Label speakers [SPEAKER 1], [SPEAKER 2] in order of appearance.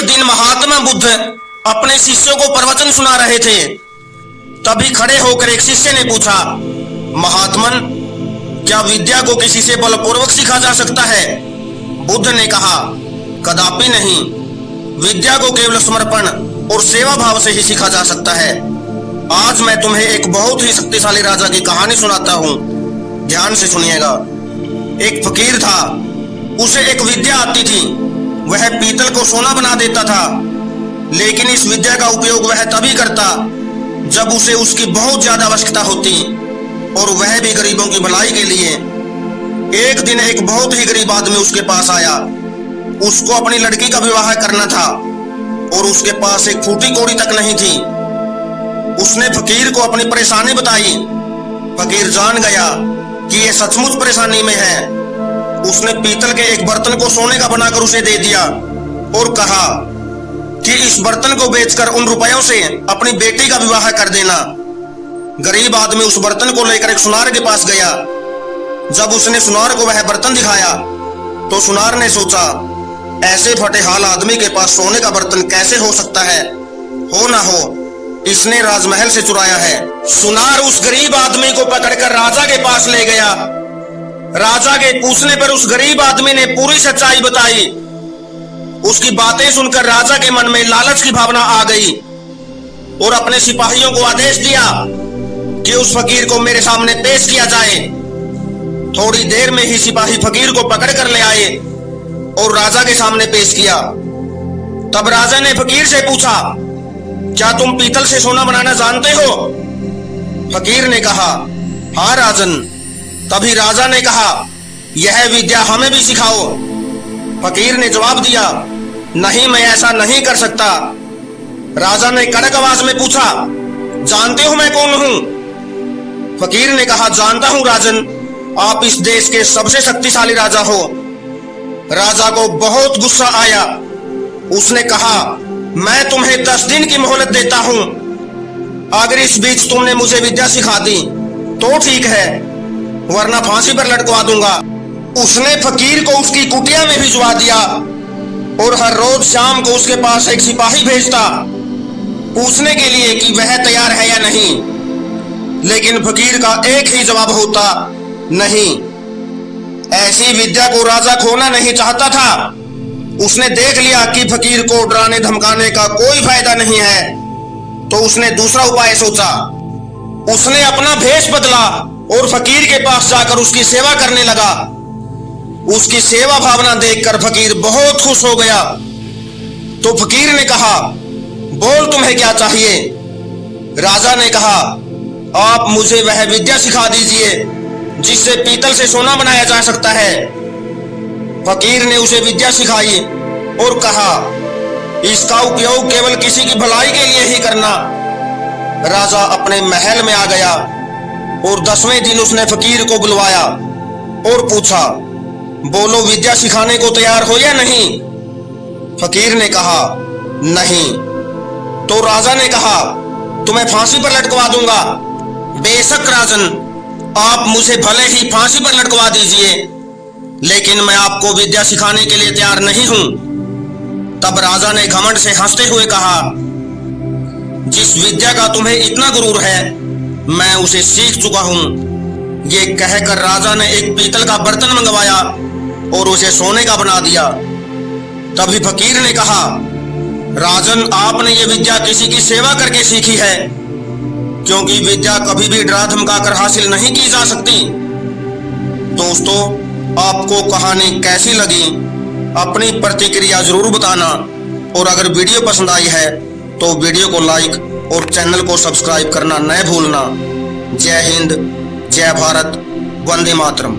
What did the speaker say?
[SPEAKER 1] एक दिन महात्मा बुद्ध अपने शिष्यों को प्रवचन सुना रहे थे। तभी खड़े होकर एक शिष्य ने पूछा, महात्मन, क्या विद्या को किसी से बलपूर्वक सीखा जा सकता है? बुद्ध ने कहा, कदापि नहीं। विद्या को केवल समर्पण और सेवा भाव से ही सीखा जा सकता है। आज मैं तुम्हें एक बहुत ही शक्तिशाली राजा की कहानी सुनाता हूँ। ध्यान से सुनिएगा। एक फकीर था, उसे एक विद्या आती थी। वह पीतल को सोना बना देता था, लेकिन इस विद्या का उपयोग वह तभी करता जब उसे उसकी बहुत ज्यादा आवश्यकता होती, और वह भी गरीबों की भलाई के लिए। एक दिन एक बहुत ही गरीब आदमी उसके पास आया। उसको अपनी लड़की का विवाह करना था और उसके पास एक फूटी कौड़ी तक नहीं थी। उसने फकीर को अपनी परेशानी बताई। फकीर जान गया कि यह सचमुच परेशानी में है। उसने पीतल के एक बर्तन को सोने का बनाकर उसे दे दिया और कहा कि इस बर्तन को बेचकर उन रुपयों से अपनी बेटी का विवाह कर देना। गरीब आदमी उस बर्तन को लेकर एक सुनार के पास गया। जब उसने सुनार को वह बर्तन दिखाया तो सुनार ने सोचा, ऐसे फटे हाल आदमी के पास सोने का बर्तन कैसे हो सकता है? हो ना हो, इसने राजमहल से चुराया है। सुनार उस गरीब आदमी को पकड़कर राजा के पास ले गया। राजा के पूछने पर उस गरीब आदमी ने पूरी सच्चाई बताई। उसकी बातें सुनकर राजा के मन में लालच की भावना आ गई और अपने सिपाहियों को आदेश दिया कि उस फकीर को मेरे सामने पेश किया जाए। थोड़ी देर में ही सिपाही फकीर को पकड़ कर ले आए और राजा के सामने पेश किया। तब राजा ने फकीर से पूछा, क्या तुम पीतल से सोना बनाना जानते हो? फकीर ने कहा, हाँ राजन। तभी राजा ने कहा, यह विद्या हमें भी सिखाओ। फकीर ने जवाब दिया, नहीं, मैं ऐसा नहीं कर सकता। राजा ने कड़क आवाज में पूछा, जानते हो मैं कौन हूं? फकीर ने कहा, जानता हूं राजन, आप इस देश के सबसे शक्तिशाली राजा हो। राजा को बहुत गुस्सा आया। उसने कहा, मैं तुम्हें 10 दिन की मोहलत देता हूं। अगर इस बीच तुमने मुझे विद्या सिखा दी तो ठीक है, वरना फांसी पर लटकवा दूंगा। उसने फकीर को उसकी कुटिया में भिजवा दिया और हर रोज शाम को उसके पास एक सिपाही भेजता पूछने के लिए कि वह तैयार है या नहीं। लेकिन फकीर का एक ही जवाब होता, नहीं। ऐसी विद्या को राजा खोना नहीं चाहता था। उसने देख लिया कि फकीर को डराने धमकाने का कोई फायदा नहीं है, तो उसने दूसरा उपाय सोचा। उसने अपना भेष बदला और फकीर के पास जाकर उसकी सेवा करने लगा। उसकी सेवा भावना देखकर फकीर बहुत खुश हो गया। तो फकीर ने कहा, बोल तुम्हें क्या चाहिए? राजा ने कहा, आप मुझे वह विद्या सिखा दीजिए जिससे पीतल से सोना बनाया जा सकता है। फकीर ने उसे विद्या सिखाई और कहा, इसका उपयोग केवल किसी की भलाई के लिए ही करना। राजा अपने महल में आ गया और 10वें दिन उसने फकीर को बुलवाया और पूछा, बोलो, विद्या सिखाने को तैयार हो या नहीं? फकीर ने कहा, नहीं। तो राजा ने कहा, तुम्हें फांसी पर लटकवा दूंगा। बेशक राजन, आप मुझे भले ही फांसी पर लटकवा दीजिए, लेकिन मैं आपको विद्या सिखाने के लिए तैयार नहीं हूं। तब राजा ने घमंड से हंसते हुए कहा, जिस विद्या का तुम्हें इतना गुरूर है, मैं उसे सीख चुका हूं। ये कहकर राजा ने एक पीतल का बर्तन मंगवाया और उसे सोने का बना दिया। तभी फकीर ने कहा, राजन, आपने ये विद्या किसी की सेवा करके सीखी है, क्योंकि विद्या कभी भी डरा धमकाकर हासिल नहीं की जा सकती। दोस्तों, आपको कहानी कैसी लगी अपनी प्रतिक्रिया जरूर बताना, और अगर वीडियो पसंद आई है तो वीडियो को लाइक और चैनल को सब्सक्राइब करना न भूलना। जय हिंद, जय भारत, वंदे मातरम।